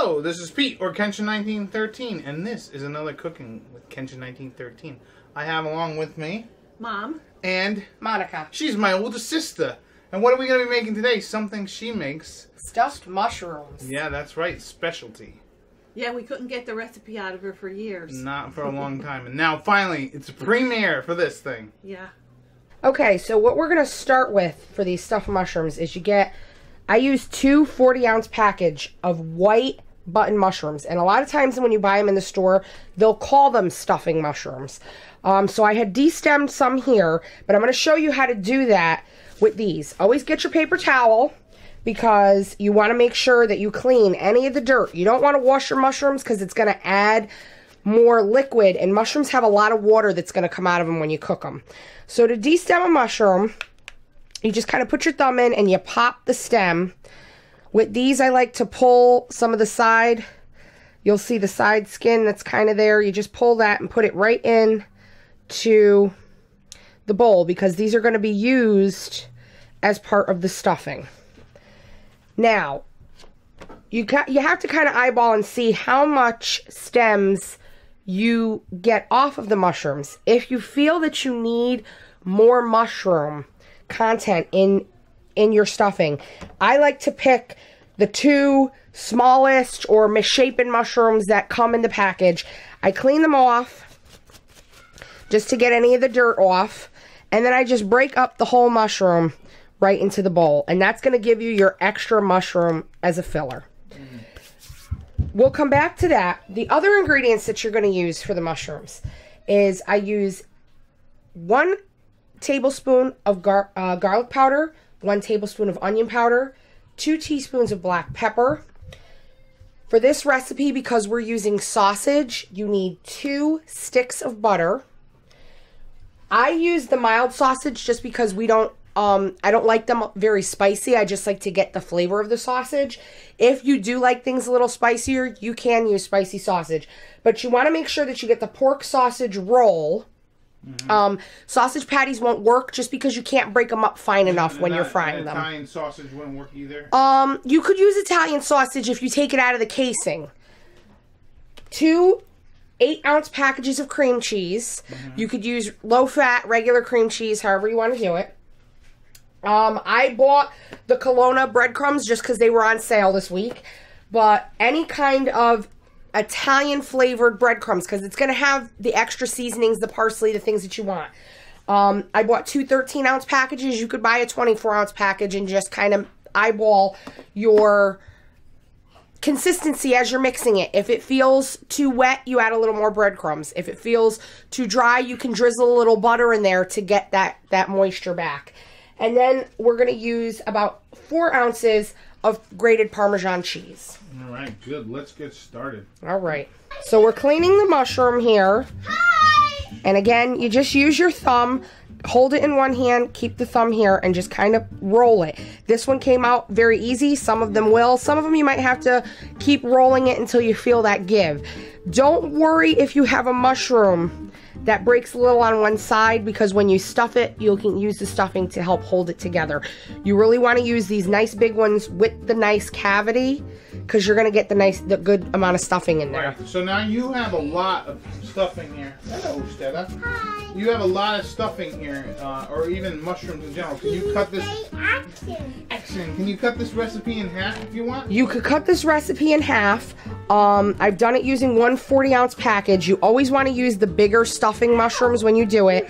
Hello, this is Pete, or Kenshin1913, and this is another Cooking with Kenshin1913. I have along with me... Mom. And... Monica. She's my older sister. And what are we going to be making today? Something she makes. Stuffed mushrooms. Yeah, that's right. Specialty. Yeah, we couldn't get the recipe out of her for years. Not for a long time. And now, finally, it's a premiere for this thing. Yeah. Okay, so what we're going to start with for these stuffed mushrooms is you get... I use two 40-ounce package of white button mushrooms. And a lot of times when you buy them in the store, they'll call them stuffing mushrooms. So I had destemmed some here, but I'm going to show you how to do that with these. Always get your paper towel because you want to make sure that you clean any of the dirt. You don't want to wash your mushrooms because it's going to add more liquid, and mushrooms have a lot of water that's going to come out of them when you cook them. So to destem a mushroom, you just kind of put your thumb in and you pop the stem. With these, I like to pull some of the side. You'll see the side skin that's kind of there. You just pull that and put it right in to the bowl because these are going to be used as part of the stuffing. Now, you have to kind of eyeball and see how much stems you get off of the mushrooms. If you feel that you need more mushroom content in your stuffing, I like to pick the two smallest or misshapen mushrooms that come in the package. I clean them off just to get any of the dirt off, and then I just break up the whole mushroom right into the bowl, and that's going to give you your extra mushroom as a filler. We'll come back to that. The other ingredients that you're going to use for the mushrooms is I use 1 tablespoon of garlic powder, 1 tablespoon of onion powder, 2 teaspoons of black pepper. For this recipe, because we're using sausage, you need 2 sticks of butter. I use the mild sausage just because we don't, I don't like them very spicy. I just like to get the flavor of the sausage. If you do like things a little spicier, you can use spicy sausage. But you want to make sure that you get the pork sausage roll. Sausage patties won't work just because you can't break them up fine enough when you're frying them. Italian sausage wouldn't work either? You could use Italian sausage if you take it out of the casing. 2 8-ounce packages of cream cheese. You could use low-fat, regular cream cheese, however you want to do it. I bought the Kelowna breadcrumbs just because they were on sale this week. But any kind of Italian flavored breadcrumbs, because it's going to have the extra seasonings, the parsley, the things that you want. I bought 2 13-ounce packages. You could buy a 24-ounce package and just kind of eyeball your consistency as you're mixing it. If it feels too wet, you add a little more breadcrumbs. If it feels too dry, you can drizzle a little butter in there to get that moisture back. And then we're going to use about 4 ounces of grated Parmesan cheese. All right, good. Let's get started. All right. So we're cleaning the mushroom here. Hi! And again, you just use your thumb. Hold it in one hand, keep the thumb here, and just kind of roll it. This one came out very easy. Some of them will. Some of them you might have to keep rolling it until you feel that give. Don't worry if you have a mushroom that breaks a little on one side, because when you stuff it, you can use the stuffing to help hold it together. You really want to use these nice big ones with the nice cavity, because you're going to get the good amount of stuffing in there. Right. So now you have a lot of stuffing here. Hello, Stella. Hi. You have a lot of stuffing here, or even mushrooms in general. Can you cut this? Action. Can you cut this recipe in half if you want? You could cut this recipe in half. I've done it using 1 40-ounce package. You always want to use the bigger stuffing mushrooms when you do it.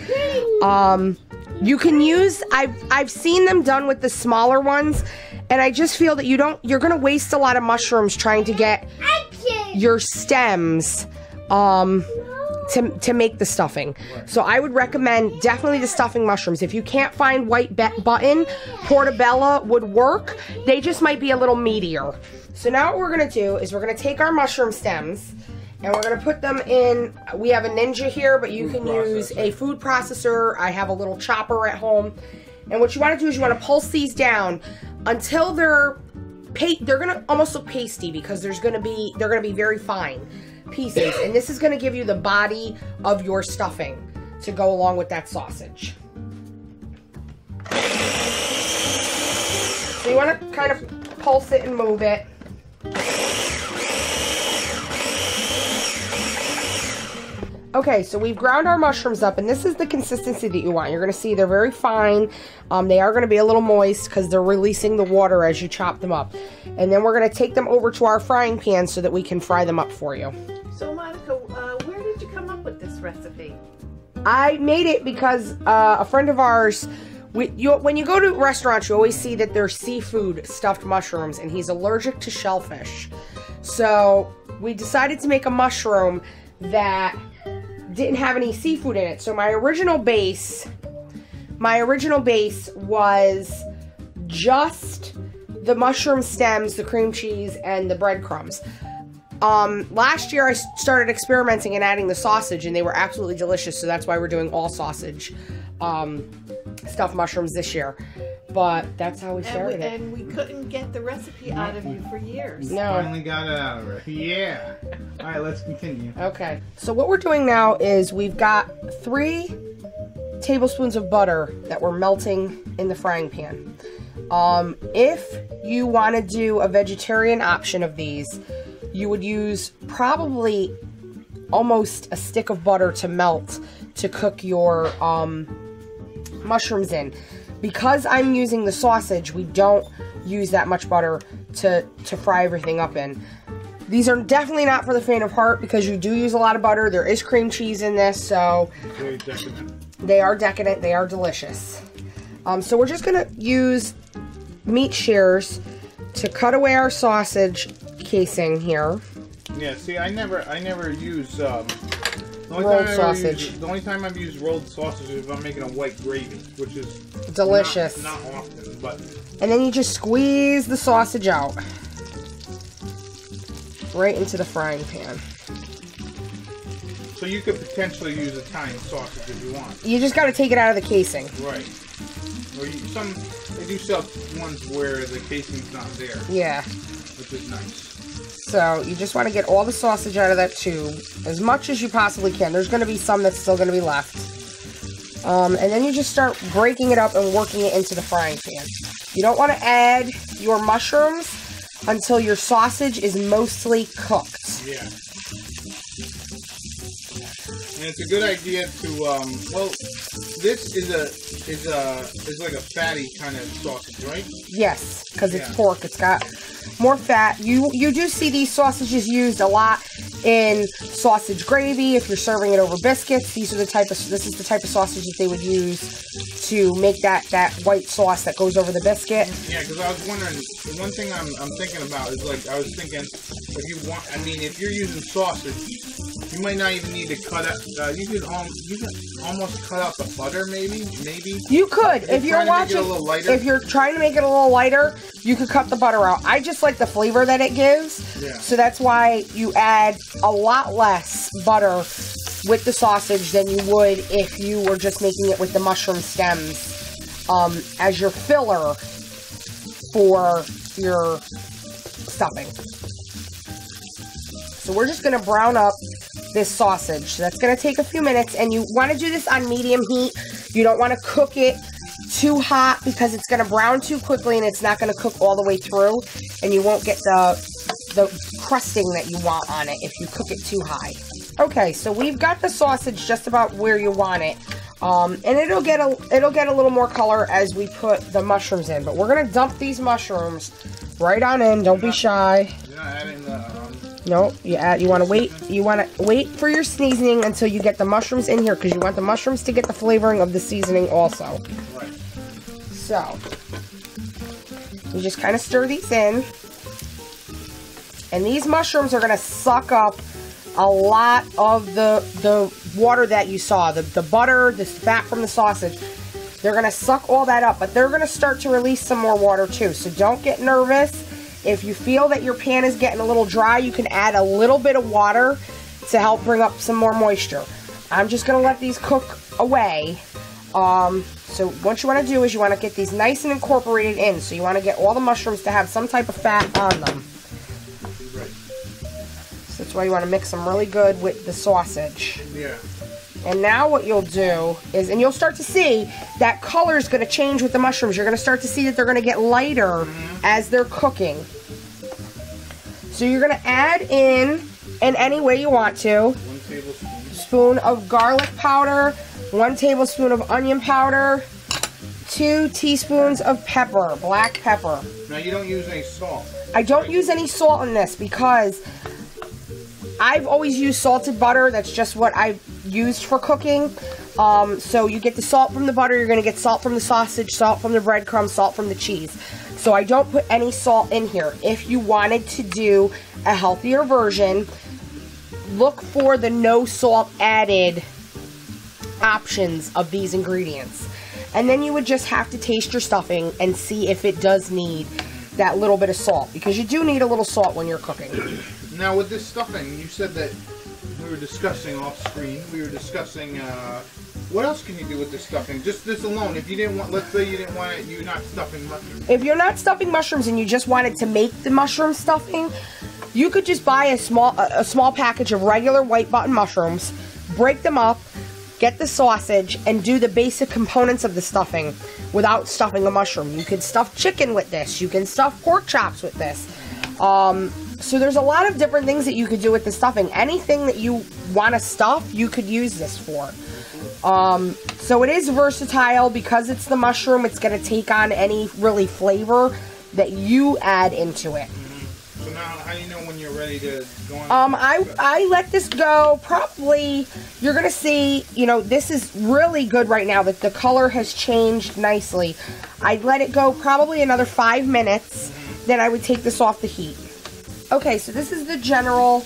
You can use, I've seen them done with the smaller ones, and I just feel that you're going to waste a lot of mushrooms trying to get your stems to make the stuffing. So I would recommend definitely the stuffing mushrooms. If you can't find white button, portobello would work. They just might be a little meatier. So now what we're going to do is we're going to take our mushroom stems and we're going to put them in. We have a Ninja here, but you can use a food processor. I have a little chopper at home. And what you want to do is you want to pulse these down until they're going to almost look pasty, because they're going to be very fine pieces, and this is going to give you the body of your stuffing to go along with that sausage. So you want to kind of pulse it and move it. Okay, so we've ground our mushrooms up, and this is the consistency that you want. You're going to see they're very fine. They are going to be a little moist because they're releasing the water as you chop them up. And then we're going to take them over to our frying pan so that we can fry them up for you. So, Monica, where did you come up with this recipe? I made it because a friend of ours, when you go to restaurants, you always see that there's seafood stuffed mushrooms, and he's allergic to shellfish. So we decided to make a mushroom that didn't have any seafood in it. So my original base was just the mushroom stems, the cream cheese, and the breadcrumbs. Last year I started experimenting and adding the sausage, and they were absolutely delicious, so that's why we're doing all sausage stuffed mushrooms this year. But that's how we started it. And we couldn't get the recipe out of you for years. No. Finally got it out of her. Yeah. All right, let's continue. Okay. So what we're doing now is we've got 3 tablespoons of butter that we're melting in the frying pan. If you want to do a vegetarian option of these, you would use probably almost a stick of butter to melt to cook your mushrooms in. Because I'm using the sausage, we don't use that much butter to fry everything up in. These are definitely not for the faint of heart because you do use a lot of butter. There is cream cheese in this, so Very decadent. they are decadent. They are delicious. So we're just gonna use meat shears to cut away our sausage casing here. Yeah, see, I never use Rolled sausage. The only time I've used rolled sausage is if I'm making a white gravy, which is Delicious. Not often, but. And then you just squeeze the sausage out right into the frying pan. So you could potentially use Italian sausage if you want. You just got to take it out of the casing. Right. Or they do sell ones where the casing's not there. Yeah. Which is nice. So you just want to get all the sausage out of that tube as much as you possibly can. There's going to be some that's still going to be left. And then you just start breaking it up and working it into the frying pan. You don't want to add your mushrooms until your sausage is mostly cooked. Yeah. And it's a good idea to, well, this is like a fatty kind of sausage, right? Yes, because it's pork. It's got more fat. You do see these sausages used a lot in sausage gravy. If you're serving it over biscuits, this is the type of sausage that they would use to make that white sauce that goes over the biscuit. Yeah, because I was wondering, the one thing I'm thinking about is, like, I was thinking, if you're using sausage, you might not even need to cut out, you could almost cut out the butter, maybe? You could, if you're watching, if you're trying to make it a little lighter, you could cut the butter out. I just like the flavor that it gives, so that's why you add a lot less butter with the sausage than you would if you were just making it with the mushroom stems as your filler for your stuffing. So we're just going to brown up this sausage. So that's going to take a few minutes, and you want to do this on medium heat. You don't want to cook it too hot because it's going to brown too quickly and it's not going to cook all the way through, and you won't get the crusting that you want on it if you cook it too high. Okay, so we've got the sausage just about where you want it, and it'll get a little more color as we put the mushrooms in. But we're gonna dump these mushrooms right on in. Don't be shy. You're not adding the. No, you want to wait. You want to wait for your seasoning until you get the mushrooms in here because you want the mushrooms to get the flavoring of the seasoning also. Right. So you just kind of stir these in, and these mushrooms are gonna suck up a lot of the water that you saw, the butter, the fat from the sausage. They're going to suck all that up, but they're going to start to release some more water too. So don't get nervous. If you feel that your pan is getting a little dry, you can add a little bit of water to help bring up some more moisture. I'm just going to let these cook away. So what you want to do is you want to get these nice and incorporated in. So you want to get all the mushrooms to have some type of fat on them. That's why you want to mix them really good with the sausage. Yeah. And now what you'll do is, and you'll start to see that color is going to change with the mushrooms. You're going to start to see that they're going to get lighter as they're cooking. So you're going to add in any way you want to. 1 tablespoon. tablespoon of garlic powder, 1 tablespoon of onion powder, 2 teaspoons of pepper, black pepper. Now you don't use any salt. I don't use any salt in this because I've always used salted butter. That's just what I've used for cooking. So you get the salt from the butter, you're going to get salt from the sausage, salt from the breadcrumbs, salt from the cheese. So I don't put any salt in here. If you wanted to do a healthier version, look for the no salt added options of these ingredients. And then you would just have to taste your stuffing and see if it does need that little bit of salt, because you do need a little salt when you're cooking. Now with this stuffing, you said that we were discussing off screen, we were discussing, what else can you do with this stuffing? Just this alone, if you didn't want, let's say you didn't want it, you're not stuffing mushrooms. If you're not stuffing mushrooms and you just wanted to make the mushroom stuffing, you could just buy a small package of regular white button mushrooms, break them up, get the sausage, and do the basic components of the stuffing without stuffing a mushroom. You can stuff chicken with this. You can stuff pork chops with this. So there's a lot of different things that you could do with the stuffing. Anything that you want to stuff, you could use this for. So it is versatile because it's the mushroom. It's going to take on any really flavor that you add into it. So now, how do you know when you're ready to go on? I let this go probably, you're going to see, you know, this is really good right now that the color has changed nicely. I'd let it go probably another 5 minutes, then I would take this off the heat. Okay, so this is the general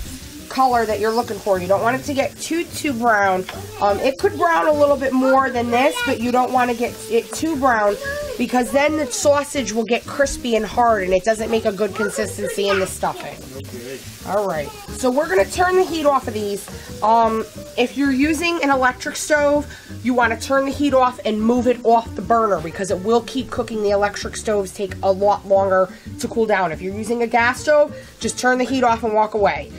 color that you're looking for. You don't want it to get too brown. It could brown a little bit more than this, but you don't want to get it too brown because then the sausage will get crispy and hard and it doesn't make a good consistency in the stuffing. Alright, so we're going to turn the heat off of these. If you're using an electric stove, you want to turn the heat off and move it off the burner because it will keep cooking. The electric stoves take a lot longer to cool down. If you're using a gas stove, just turn the heat off and walk away.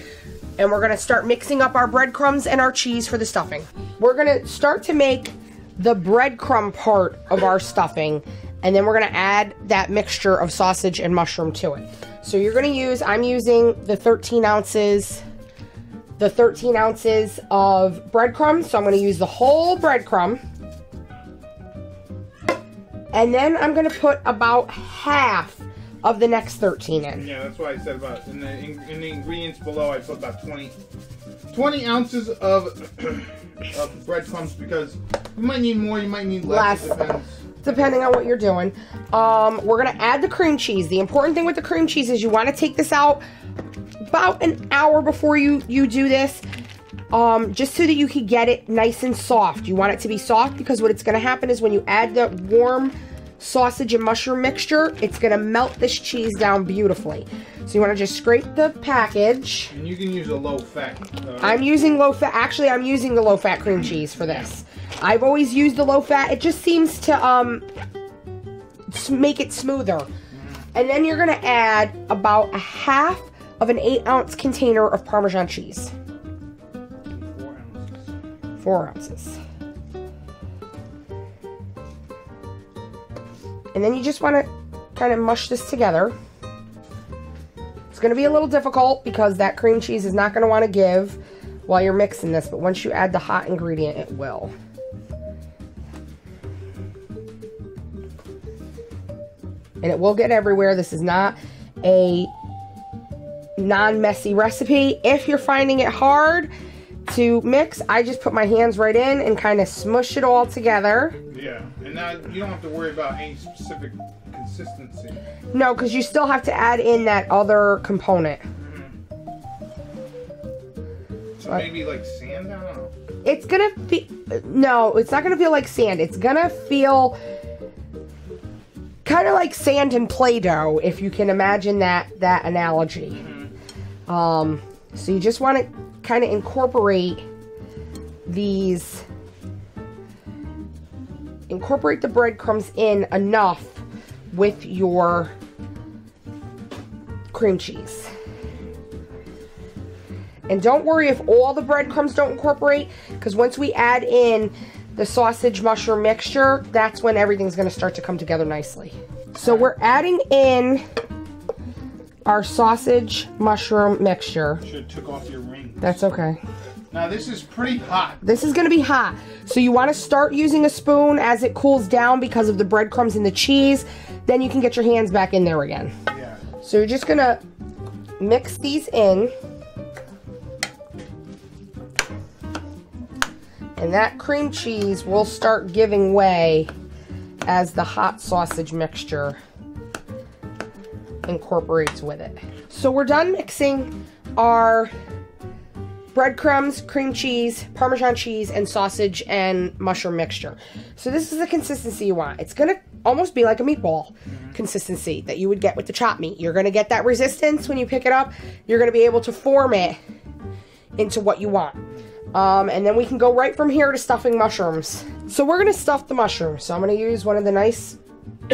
And we're going to start mixing up our breadcrumbs and our cheese for the stuffing. We're going to start to make the breadcrumb part of our stuffing, and then we're going to add that mixture of sausage and mushroom to it. So you're going to use, I'm using the 13 ounces of breadcrumbs. So I'm going to use the whole breadcrumb. And then I'm going to put about half of the next 13 in. Yeah, that's why I said about, in the ingredients below, I put about 20 ounces of breadcrumbs because you might need more, you might need less. It depends. Depending on what you're doing. We're going to add the cream cheese. The important thing with the cream cheese is you want to take this out about an hour before you do this, just so that you can get it nice and soft. You want it to be soft because what it's going to happen is when you add the warm sausage and mushroom mixture, it's going to melt this cheese down beautifully. So you want to just scrape the package. And you can use a low fat. I'm using low fat. Actually, I'm using the low fat cream cheese for this. I've always used the low fat. It just seems to make it smoother. And then you're going to add about a half of an 8-ounce container of Parmesan cheese. 4 ounces. And then you just want to kind of mush this together. It's going to be a little difficult because that cream cheese is not going to want to give while you're mixing this, but once you add the hot ingredient, it will. And it will get everywhere. This is not a non-messy recipe. If you're finding it hard to mix, I just put my hands right in and kind of smush it all together. Yeah, and now you don't have to worry about any specific consistency. No, because you still have to add in that other component. So maybe like sand? I don't know. It's gonna be, no, it's not gonna feel like sand. It's gonna feel kind of like sand and Play-Doh, if you can imagine that analogy. So you just want to kind of incorporate the breadcrumbs in enough with your cream cheese. And don't worry if all the breadcrumbs don't incorporate, because once we add in the sausage mushroom mixture, that's when everything's going to start to come together nicely. So we're adding in our sausage mushroom mixture. Should have took off your ring. That's okay. Now this is pretty hot. This is going to be hot. So you want to start using a spoon as it cools down because of the breadcrumbs and the cheese. Then you can get your hands back in there again. Yeah. So you're just going to mix these in. And that cream cheese will start giving way as the hot sausage mixture incorporates with it. So we're done mixing our breadcrumbs, cream cheese, Parmesan cheese, and sausage and mushroom mixture. So this is the consistency you want. It's going to almost be like a meatball consistency that you would get with the chopped meat. You're going to get that resistance when you pick it up. You're going to be able to form it into what you want. And then we can go right from here to stuffing mushrooms. So we're going to stuff the mushrooms. So I'm going to use one of the nice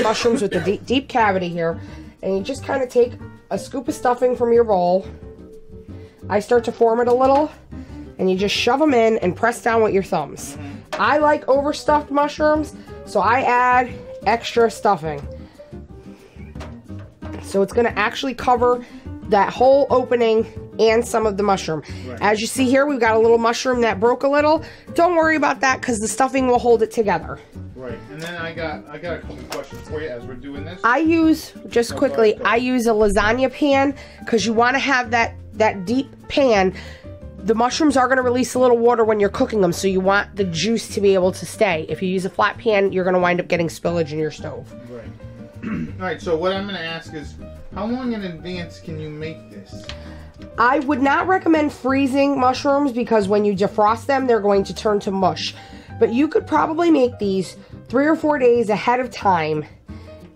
mushrooms with the deep cavity here. And you just kind of take a scoop of stuffing from your bowl. I start to form it a little, and you just shove them in and press down with your thumbs. I like overstuffed mushrooms, so I add extra stuffing. So it's going to actually cover that whole opening and some of the mushroom. Right. As you see here, we've got a little mushroom that broke a little. Don't worry about that because the stuffing will hold it together. Right, and then I got a couple questions for you as we're doing this. I use, just quickly, I use a lasagna pan because you want to have that deep pan. The mushrooms are going to release a little water when you're cooking them, so you want the juice to be able to stay. If you use a flat pan, you're going to wind up getting spillage in your stove. Right. Alright, so what I'm going to ask is, how long in advance can you make this? I would not recommend freezing mushrooms because when you defrost them, they're going to turn to mush. But you could probably make these 3 or 4 days ahead of time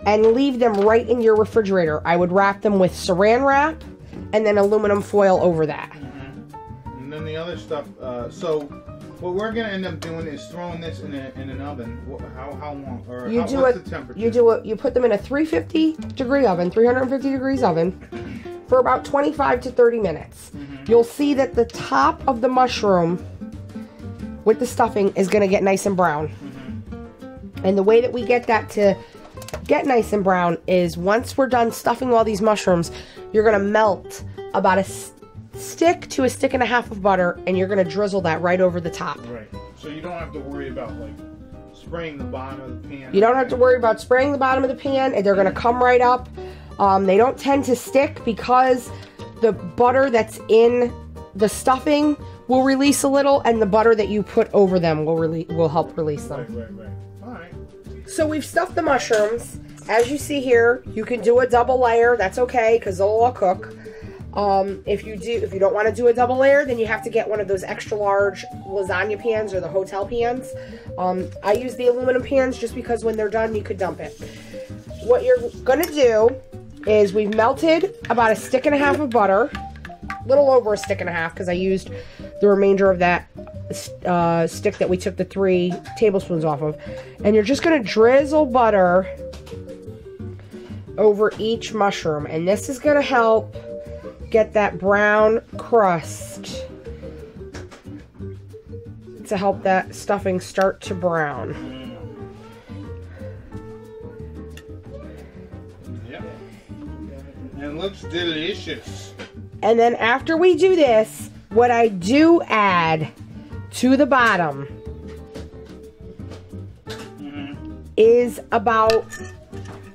and leave them right in your refrigerator. I would wrap them with saran wrap and then aluminum foil over that. And then the other stuff, so what we're going to end up doing is throwing this in an oven. How long? Or what's the temperature? You put them in a 350 degree oven, 350 degrees oven for about 25 to 30 minutes. You'll see that the top of the mushroom with the stuffing is going to get nice and brown. And the way that we get that to get nice and brown is once we're done stuffing all these mushrooms, you're going to melt about a stick to a stick and a half of butter, and you're going to drizzle that right over the top. Right. So you don't have to worry about like spraying the bottom of the pan. You don't have to worry about spraying the bottom of the pan, and they're going to come right up. They don't tend to stick because the butter that's in the stuffing will release a little, and the butter that you put over them will help release them. Right. All right. So we've stuffed the mushrooms. As you see here, you can do a double layer. That's okay because they'll all cook. If you don't want to do a double layer, then you have to get one of those extra large lasagna pans or the hotel pans. I use the aluminum pans just because when they're done, you could dump it. What you're going to do is we've melted about a stick and a half of butter, a little over a stick and a half because I used the remainder of that stick that we took the 3 tablespoons off of. And you're just going to drizzle butter over each mushroom, and this is going to help get that brown crust to help that stuffing start to brown. Yep. And it looks delicious. And then after we do this, what I do add to the bottom is about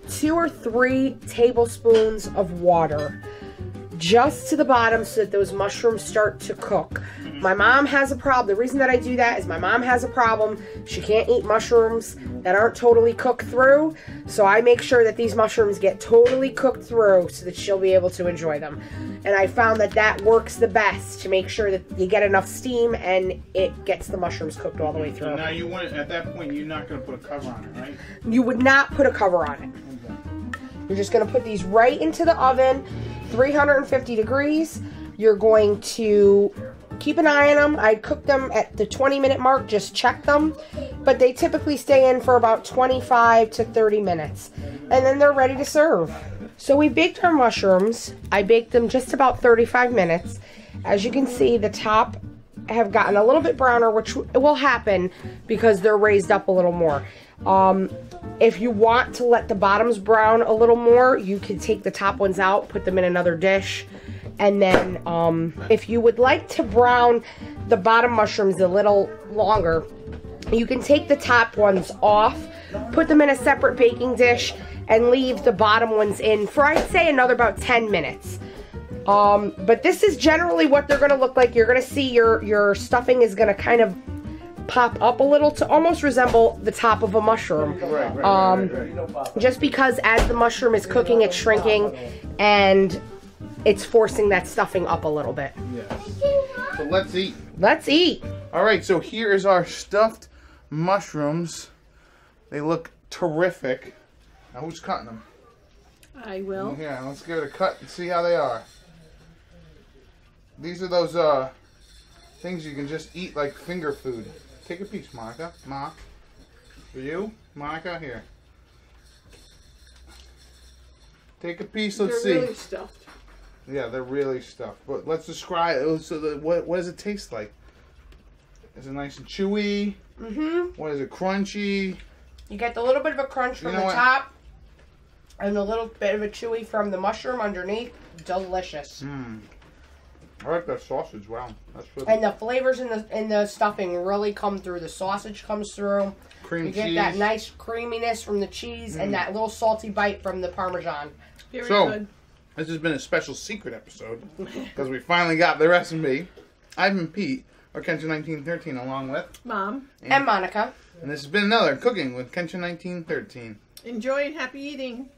2 or 3 tablespoons of water just to the bottom so that those mushrooms start to cook. My mom has a problem. The reason that I do that is my mom has a problem. She can't eat mushrooms that aren't totally cooked through. So I make sure that these mushrooms get totally cooked through so that she'll be able to enjoy them. And I found that that works the best to make sure that you get enough steam and it gets the mushrooms cooked all the way through. So now you want it, at that point, you're not going to put a cover on it, right? You would not put a cover on it. You're just going to put these right into the oven, 350 degrees. You're going to keep an eye on them. I cook them at the 20-minute mark, just check them. But they typically stay in for about 25 to 30 minutes. And then they're ready to serve. So we baked our mushrooms. I baked them just about 35 minutes. As you can see, the top have gotten a little bit browner, which will happen because they're raised up a little more. If you want to let the bottoms brown a little more, you can take the top ones out, put them in another dish, And then if you would like to brown the bottom mushrooms a little longer, you can take the top ones off, put them in a separate baking dish, and leave the bottom ones in for, I'd say, another about 10 minutes. But this is generally what they're going to look like. You're going to see your stuffing is going to kind of pop up a little to almost resemble the top of a mushroom. Right. Just because as the mushroom is cooking, it's shrinking and it's forcing that stuffing up a little bit. Yes. So let's eat. Let's eat. All right, so here is our stuffed mushrooms. They look terrific. Now who's cutting them? I will. Yeah, let's give it a cut and see how they are. These are those things you can just eat like finger food. Take a piece, Monica. Ma. For you, Monica, here. Take a piece, let's see. They're really stuffed. Yeah, they're really stuffed. But let's describe it. So what does it taste like? Is it nice and chewy? Mm-hmm. What is it, crunchy? You get the little bit of a crunch from the top and a little bit of a chewy from the mushroom underneath. Delicious. Mmm. I like that sausage. Wow, that's good. And the flavors in the stuffing really come through. The sausage comes through. Cream cheese. You get that nice creaminess from the cheese and that little salty bite from the Parmesan. Very good. This has been a special secret episode because we finally got the recipe. I've been Pete, or Kenshin1913, along with Mom and Monica. And this has been another Cooking with Kenshin1913. Enjoy and happy eating.